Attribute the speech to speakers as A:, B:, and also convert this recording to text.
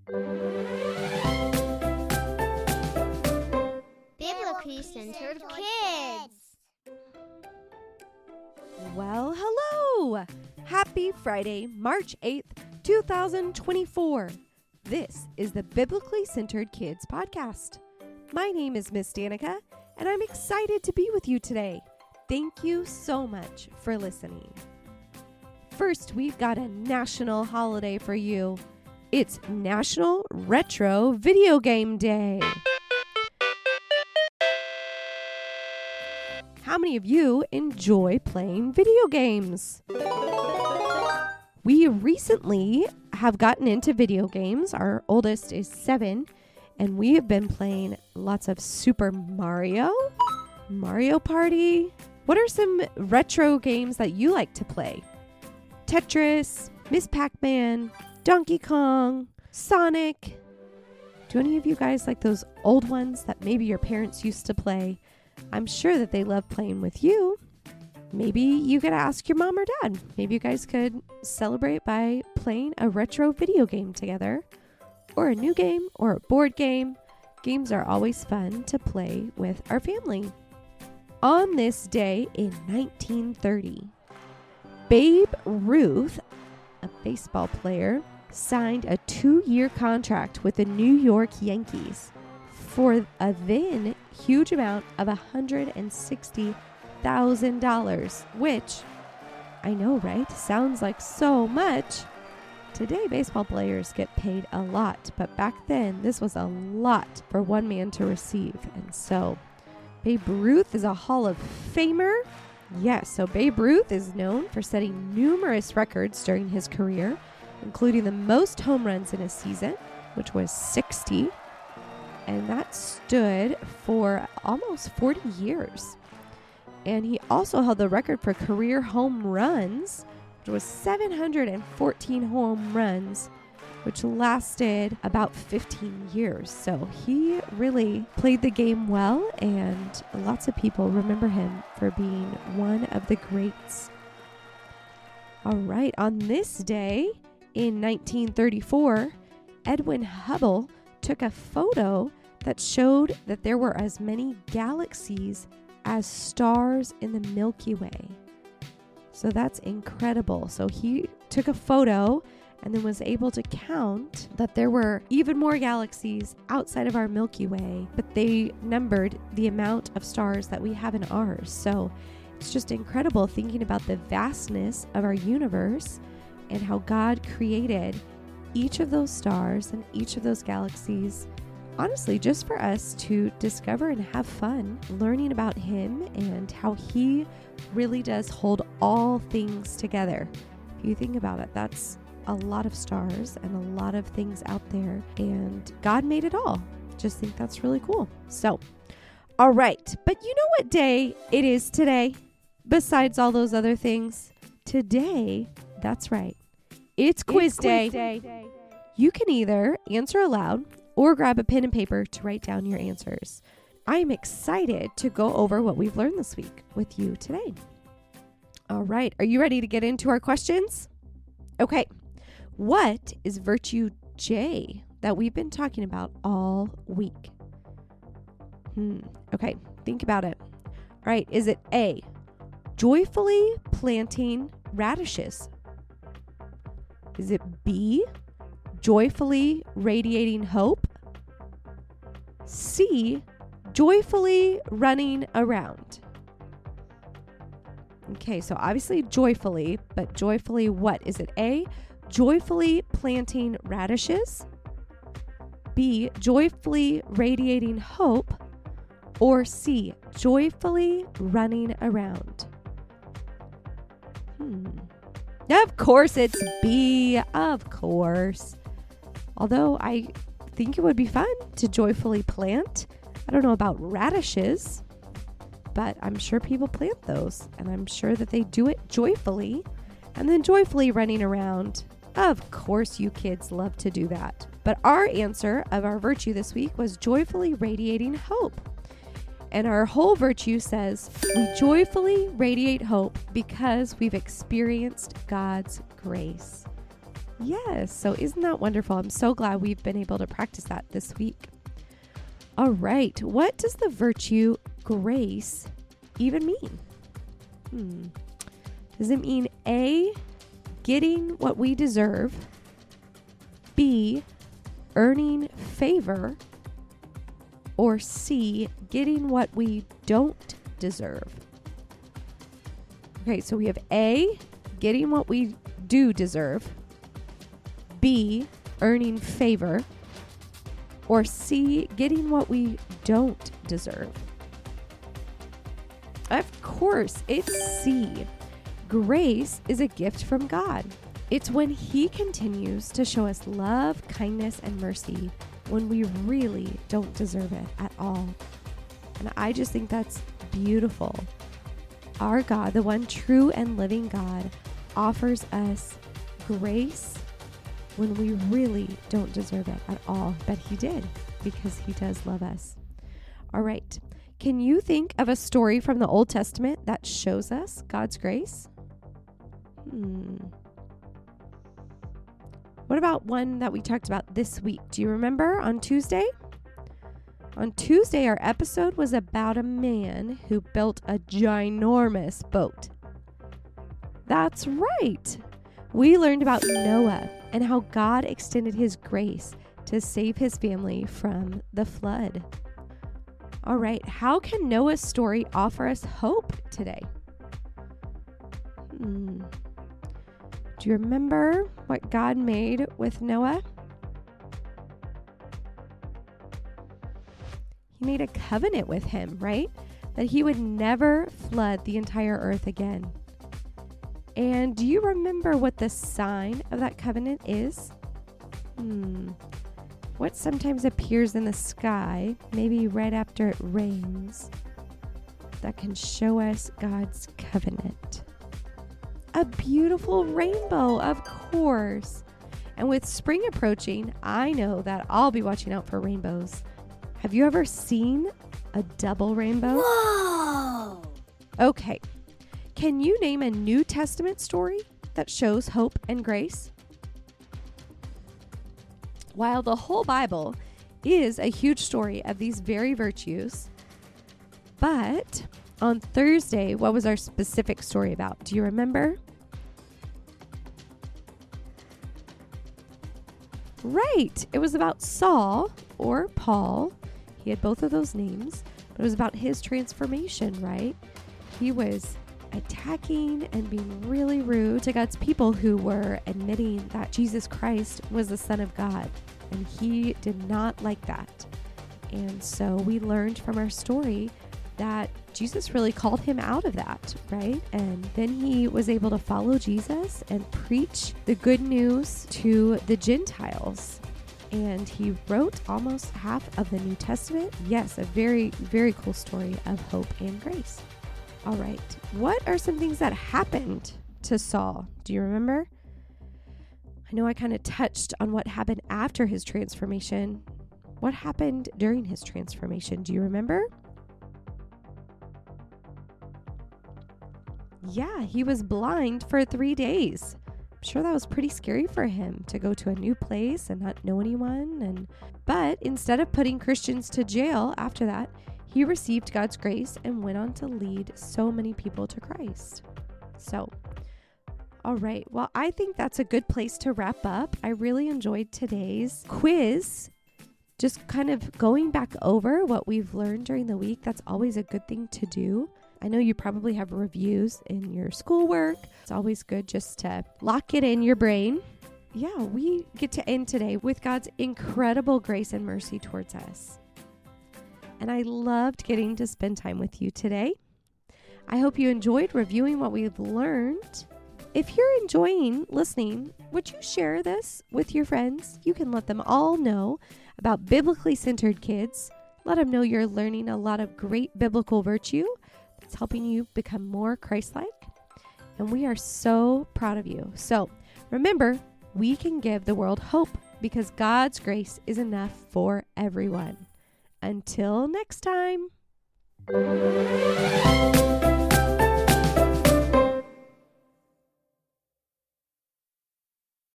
A: Biblically Centered Kids.
B: Well, hello! Happy Friday, March 8th, 2024. This is the Biblically Centered Kids podcast. My name is Miss Danika, and I'm excited to be with you today. Thank you so much for listening. First, we've got a national holiday for you. It's National Retro Video Game Day. How many of you enjoy playing video games? We recently have gotten into video games. Our oldest is 7, and we have been playing lots of Super Mario Party. What are some retro games that you like to play? Tetris, Miss Pac-Man, Donkey Kong, Sonic. Do any of you guys like those old ones that maybe your parents used to play? I'm sure that they love playing with you. Maybe you could ask your mom or dad. Maybe you guys could celebrate by playing a retro video game together, or a new game, or a board game. Games are always fun to play with our family. On this day in 1930, Babe Ruth, a baseball player, signed a 2-year contract with the New York Yankees for a then huge amount of $160,000, which, I know, right? Sounds like so much. Today, baseball players get paid a lot, but back then, this was a lot for one man to receive. And so, Babe Ruth is a Hall of Famer. Yes, so Babe Ruth is known for setting numerous records during his career, including the most home runs in a season, which was 60. And that stood for almost 40 years. And he also held the record for career home runs, which was 714 home runs, which lasted about 15 years. So he really played the game well, and lots of people remember him for being one of the greats. All right, on this day in 1934, Edwin Hubble took a photo that showed that there were as many galaxies as stars in the Milky Way. So that's incredible. So he took a photo and then was able to count that there were even more galaxies outside of our Milky Way, but they numbered the amount of stars that we have in ours. So it's just incredible thinking about the vastness of our universe and how God created each of those stars and each of those galaxies, honestly, just for us to discover and have fun learning about Him and how He really does hold all things together. If you think about it, that's a lot of stars and a lot of things out there, and God made it all. Just think that's really cool. So, all right, but you know what day it is today? Besides all those other things, today, that's right, it's quiz day. You can either answer aloud or grab a pen and paper to write down your answers. I'm excited to go over what we've learned this week with you today. All right, are you ready to get into our questions? Okay, what is virtue J that we've been talking about all week? Okay, think about it. All right, is it A, joyfully planting radishes? Is it B, joyfully radiating hope? C, joyfully running around? Okay, so obviously joyfully, but joyfully what? Is it A, joyfully planting radishes? B, joyfully radiating hope? Or C, joyfully running around? Of course it's B, of course. Although I think it would be fun to joyfully plant. I don't know about radishes, but I'm sure people plant those, and I'm sure that they do it joyfully, and then joyfully running around. Of course you kids love to do that. But our answer of our virtue this week was joyfully radiating hope. And our whole virtue says, we joyfully radiate hope because we've experienced God's grace. Yes, so isn't that wonderful? I'm so glad we've been able to practice that this week. All right, what does the virtue grace even mean? Does it mean A, getting what we deserve, B, earning favor, or C, getting what we don't deserve? Okay, so we have A, getting what we do deserve, B, earning favor, or C, getting what we don't deserve. Of course, it's C. Grace is a gift from God. It's when He continues to show us love, kindness, and mercy when we really don't deserve it at all. And I just think that's beautiful. Our God, the one true and living God, offers us grace when we really don't deserve it at all. But He did, because He does love us. All right. Can you think of a story from the Old Testament that shows us God's grace? What about one that we talked about this week? Do you remember on Tuesday? On Tuesday, our episode was about a man who built a ginormous boat. That's right. We learned about Noah and how God extended His grace to save his family from the flood. All right, how can Noah's story offer us hope today? Do you remember what God made with Noah? He made a covenant with him, right? That he would never flood the entire earth again. And do you remember what the sign of that covenant is? What sometimes appears in the sky, maybe right after it rains, that can show us God's covenant? A beautiful rainbow, of course. And with spring approaching, I know that I'll be watching out for rainbows. Have you ever seen a double rainbow?
A: Whoa!
B: Okay. Can you name a New Testament story that shows hope and grace? While the whole Bible is a huge story of these very virtues, but on Thursday, what was our specific story about? Do you remember? Right. It was about Saul, or Paul. He had both of those names, but it was about his transformation, right? He was attacking and being really rude to God's people who were admitting that Jesus Christ was the Son of God, and he did not like that. And so we learned from our story that Jesus really called him out of that, right? And then he was able to follow Jesus and preach the good news to the Gentiles. And he wrote almost half of the New Testament. Yes, a very, very cool story of hope and grace. All right. What are some things that happened to Saul? Do you remember? I know I kind of touched on what happened after his transformation. What happened during his transformation? Do you remember? Yeah, he was blind for 3 days. I'm sure that was pretty scary for him to go to a new place and not know anyone. But instead of putting Christians to jail after that, he received God's grace and went on to lead so many people to Christ. So, all right. Well, I think that's a good place to wrap up. I really enjoyed today's quiz. Just kind of going back over what we've learned during the week. That's always a good thing to do. I know you probably have reviews in your schoolwork. It's always good just to lock it in your brain. Yeah, we get to end today with God's incredible grace and mercy towards us. And I loved getting to spend time with you today. I hope you enjoyed reviewing what we've learned. If you're enjoying listening, would you share this with your friends? You can let them all know about Biblically Centered Kids. Let them know you're learning a lot of great biblical virtue that's helping you become more Christ-like. And we are so proud of you. So remember, we can give the world hope because God's grace is enough for everyone. Until next time.